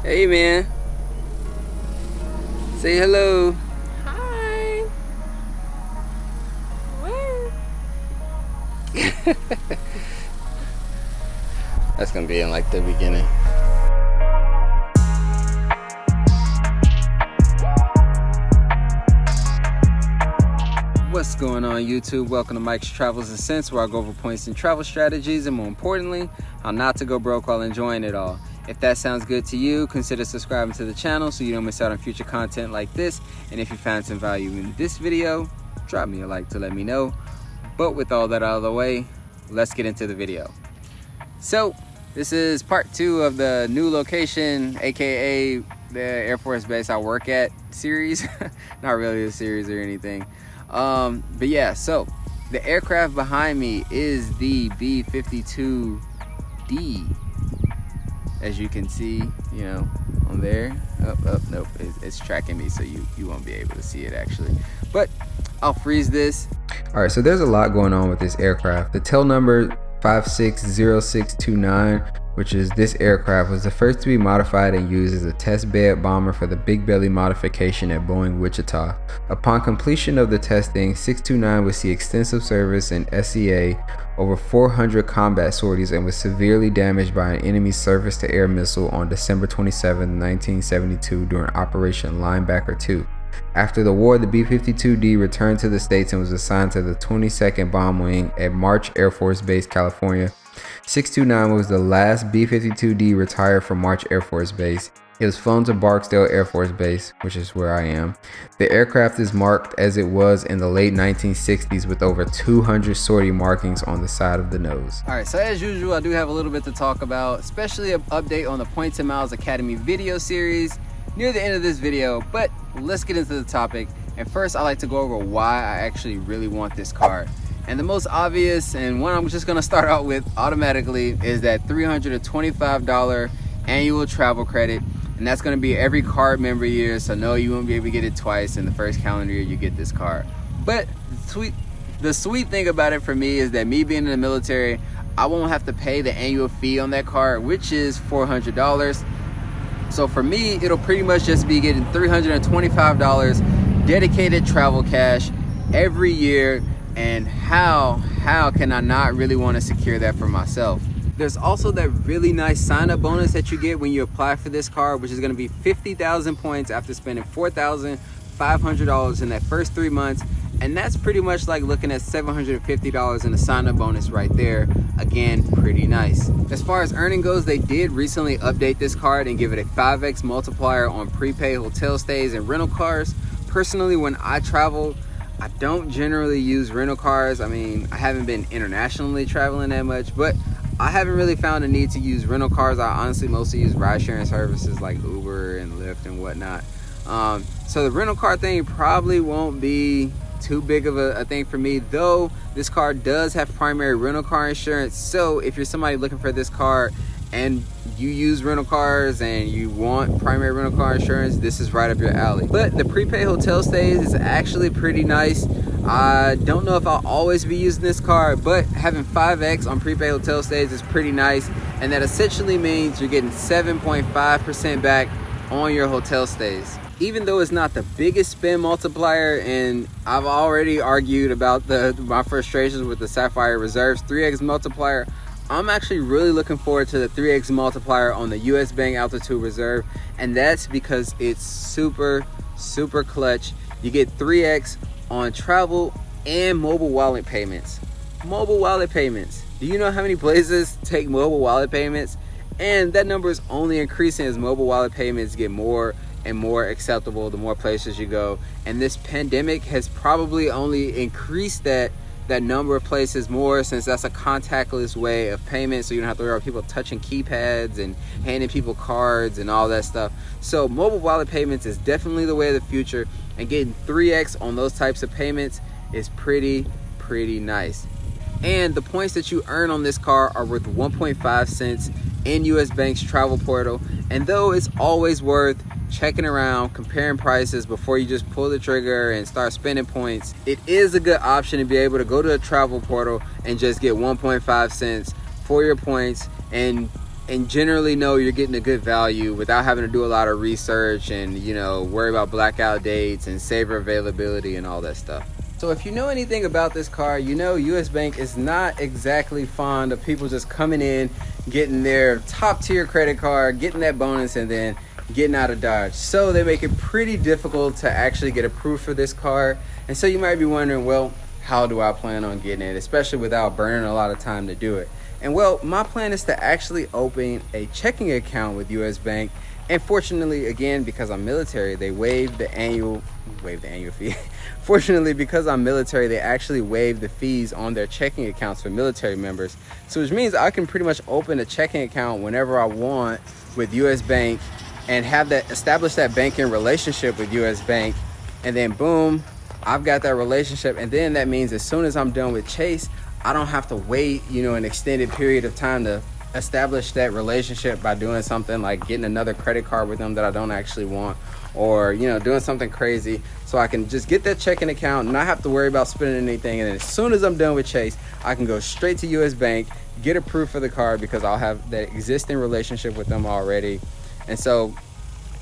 Hey man, say hello. Hi. Where? That's gonna be in like the beginning. What's going on YouTube? Welcome to Mike's Travels and Sense, where I go over points and travel strategies, and more importantly, how not to go broke while enjoying it all. If that sounds good to you, consider subscribing to the channel so you don't miss out on future content like this. And if you found some value in this video, drop me a like to let me know. But with all that out of the way, let's get into the video. So this is part 2 of the new location, aka the Air Force Base I work at series. Not really a series or anything. But yeah, so the aircraft behind me is the B-52D, as you can see, you know, on there. Nope, it's tracking me, so you won't be able to see it actually, but I'll freeze this. All right, so there's a lot going on with this aircraft. The tail number 560629, which is this aircraft, was the first to be modified and used as a test bed bomber for the Big Belly modification at Boeing Wichita. Upon completion of the testing, 629 would see extensive service in SEA, over 400 combat sorties, and was severely damaged by an enemy surface-to-air missile on December 27, 1972 during Operation Linebacker 2. After the war, the B-52D returned to the States and was assigned to the 22nd Bomb Wing at March Air Force Base, California. 629 was the last B-52D retired from March Air Force Base. It was flown to Barksdale Air Force Base, which is where I am. The aircraft is marked as it was in the late 1960s with over 200 sortie markings on the side of the nose. Alright, so as usual, I do have a little bit to talk about, especially an update on the Points and Miles Academy video series near the end of this video, but let's get into the topic. And first, I like to go over why I actually really want this card. And the most obvious, and one I'm just gonna start out with automatically, is that $325 annual travel credit. And that's gonna be every card member year, so no, you won't be able to get it twice in the first calendar year you get this card. But the sweet thing about it for me is that me being in the military, I won't have to pay the annual fee on that card, which is $400. So for me, it'll pretty much just be getting $325 dedicated travel cash every year. And how can I not really want to secure that for myself? There's also that really nice sign-up bonus that you get when you apply for this card, which is going to be 50,000 points after spending $4,500 in that first 3 months. And that's pretty much like looking at $750 in a sign-up bonus right there. Again, pretty nice. As far as earning goes, they did recently update this card and give it a 5x multiplier on prepaid hotel stays and rental cars. Personally, when I travel, I don't generally use rental cars. I mean, I haven't been internationally traveling that much, but I haven't really found a need to use rental cars. I honestly mostly use ride-sharing services like Uber and Lyft and whatnot. So the rental car thing probably won't be too big of a thing for me, though this card does have primary rental car insurance. So if you're somebody looking for this card and you use rental cars and you want primary rental car insurance, this is right up your alley. But the prepaid hotel stays is actually pretty nice. I don't know if I'll always be using this card, but having 5x on prepaid hotel stays is pretty nice, and that essentially means you're getting 7.5% back on your hotel stays. Even though it's not the biggest spend multiplier, and I've already argued about my frustrations with the Sapphire Reserve's 3x multiplier, I'm actually really looking forward to the 3x multiplier on the US Bank Altitude Reserve, and that's because it's super clutch. You get 3x on travel and mobile wallet payments. Mobile wallet payments. Do you know how many places take mobile wallet payments? And that number is only increasing as mobile wallet payments get more and more acceptable the more places you go. And this pandemic has probably only increased that number of places more, since that's a contactless way of payment, so you don't have to worry about people touching keypads and handing people cards and all that stuff. So mobile wallet payments is definitely the way of the future, and getting 3x on those types of payments is pretty nice. And the points that you earn on this card are worth 1.5 cents in US Bank's travel portal. And though it's always worth checking around, comparing prices before you just pull the trigger and start spending points, it is a good option to be able to go to a travel portal and just get 1.5 cents for your points and and generally know you're getting a good value without having to do a lot of research and, you know, worry about blackout dates and saver availability and all that stuff. So if you know anything about this car, you know US Bank is not exactly fond of people just coming in, getting their top tier credit card, getting that bonus, and then getting out of Dodge. So they make it pretty difficult to actually get approved for this card. And so you might be wondering, well, how do I plan on getting it, especially without burning a lot of time to do it? And well, my plan is to actually open a checking account with US Bank. And fortunately, again, because I'm military, they waive the annual fee. Fortunately, because I'm military, they actually waive the fees on their checking accounts for military members. So which means I can pretty much open a checking account whenever I want with US Bank and establish that banking relationship with US Bank. And then boom, I've got that relationship. And then that means as soon as I'm done with Chase, I don't have to wait, you know, an extended period of time to establish that relationship by doing something like getting another credit card with them that I don't actually want, or, you know, doing something crazy. So I can just get that checking account, not have to worry about spending anything. And then as soon as I'm done with Chase, I can go straight to US Bank, get approved for the card because I'll have that existing relationship with them already. And so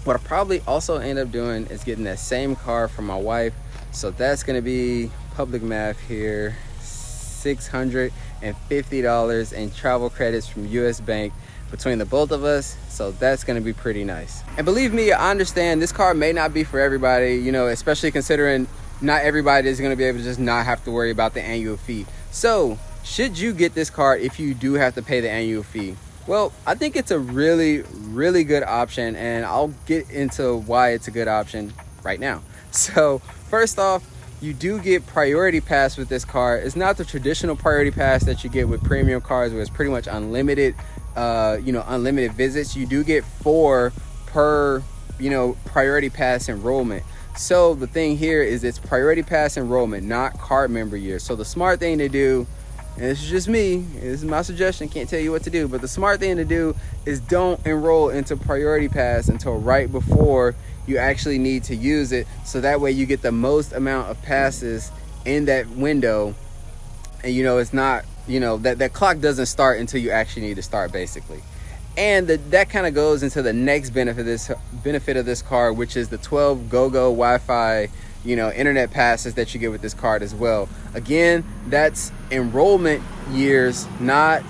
what I probably also end up doing is getting that same card for my wife. So that's going to be public math here, $650 in travel credits from US Bank between the both of us. So that's going to be pretty nice. And believe me, I understand this card may not be for everybody, you know, especially considering not everybody is going to be able to just not have to worry about the annual fee. So should you get this card if you do have to pay the annual fee? Well, I think it's a really, really good option, and I'll get into why it's a good option right now. So first off, you do get priority pass with this card. It's not the traditional priority pass that you get with premium cards where it's pretty much unlimited, unlimited visits. You do get 4 per, priority pass enrollment. So the thing here is it's priority pass enrollment, not card member year. So the smart thing to do, and this is just me, this is my suggestion, can't tell you what to do, but the smart thing to do is don't enroll into priority pass until right before you actually need to use it, so that way you get the most amount of passes in that window. And it's not, that clock doesn't start until you actually need to start, basically. And that kind of goes into the next benefit of this card, which is the 12 go-go Wi-Fi internet passes that you get with this card as well. Again, that's enrollment years, not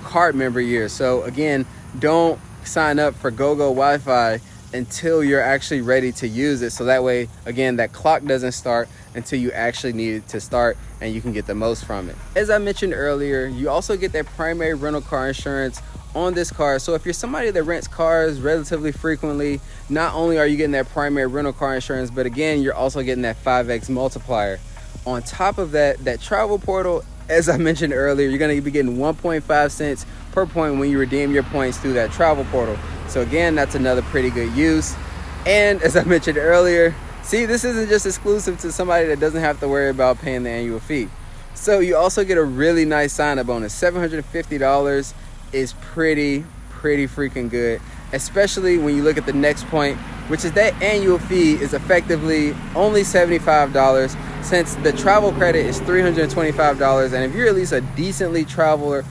card member years. So again, don't sign up for go-go Wi-Fi until you're actually ready to use it, so that way, again, that clock doesn't start until you actually need it to start and you can get the most from it. As I mentioned earlier, you also get that primary rental car insurance on this car. So if you're somebody that rents cars relatively frequently, not only are you getting that primary rental car insurance, but again, you're also getting that 5x multiplier. On top of that travel portal, as I mentioned earlier, you're going to be getting 1.5 cents per point when you redeem your points through that travel portal. So again, that's another pretty good use. And as I mentioned earlier, see, this isn't just exclusive to somebody that doesn't have to worry about paying the annual fee. So you also get a really nice sign-up bonus. $750 is pretty freaking good, especially when you look at the next point, which is that annual fee is effectively only $75, since the travel credit is $325. And if you're at least a decent traveler,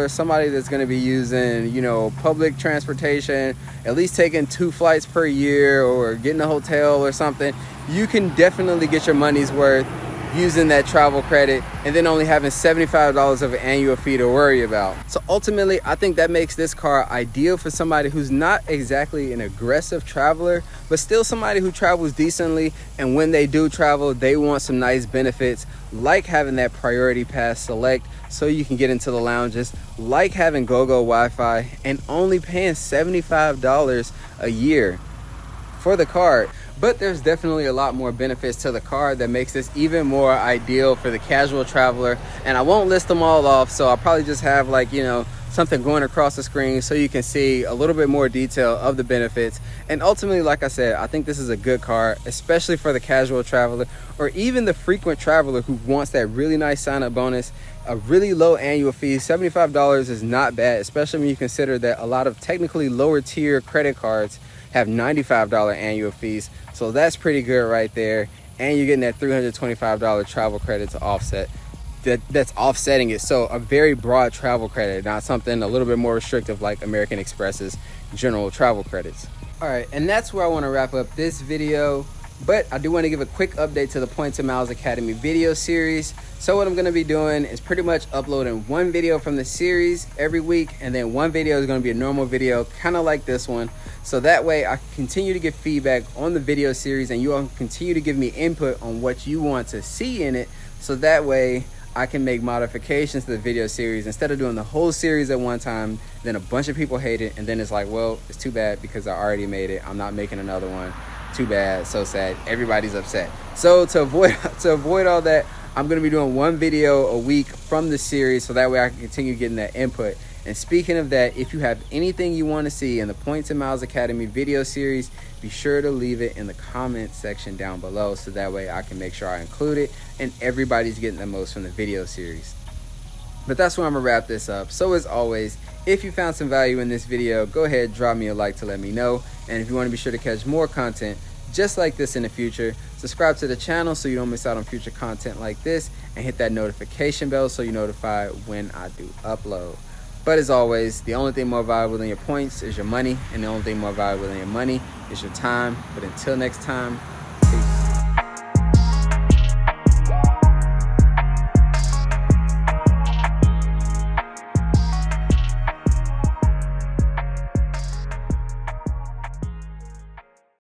somebody that's going to be using public transportation, at least taking 2 flights per year or getting a hotel or something, you can definitely get your money's worth using that travel credit and then only having $75 of an annual fee to worry about. So ultimately, I think that makes this car ideal for somebody who's not exactly an aggressive traveler, but still somebody who travels decently, and when they do travel, they want some nice benefits, like having that priority pass select so you can get into the lounges, like having go-go Wi-Fi, and only paying $75 a year for the card. But there's definitely a lot more benefits to the card that makes this even more ideal for the casual traveler. And I won't list them all off, so I'll probably just have something going across the screen so you can see a little bit more detail of the benefits. And ultimately, like I said, I think this is a good card, especially for the casual traveler or even the frequent traveler who wants that really nice sign-up bonus, a really low annual fee. $75 is not bad, especially when you consider that a lot of technically lower tier credit cards have $95 annual fees. So that's pretty good right there. And you're getting that $325 travel credit to offset that's offsetting it. So a very broad travel credit, not something a little bit more restrictive like American Express's general travel credits. All right, and that's where I want to wrap up this video. But I do want to give a quick update to the Points and Miles Academy video series. So what I'm going to be doing is pretty much uploading one video from the series every week, and then one video is going to be a normal video, kind of like this one. So that way I can continue to get feedback on the video series, and you all can continue to give me input on what you want to see in it. So that way I can make modifications to the video series instead of doing the whole series at one time. Then a bunch of people hate it, and then it's like, well, it's too bad because I already made it. I'm not making another one. Too bad, so sad, everybody's upset. So to avoid all that, I'm going to be doing one video a week from the series, so that way I can continue getting that input. And speaking of that, if you have anything you want to see in the Points and Miles Academy video series, be sure to leave it in the comment section down below, so that way I can make sure I include it and everybody's getting the most from the video series. But that's where I'm gonna wrap this up. So as always, if you found some value in this video, go ahead, drop me a like to let me know. And if you want to be sure to catch more content just like this in the future, subscribe to the channel so you don't miss out on future content like this, and hit that notification bell so you're notified when I do upload. But as always, the only thing more valuable than your points is your money, and the only thing more valuable than your money is your time. But until next time,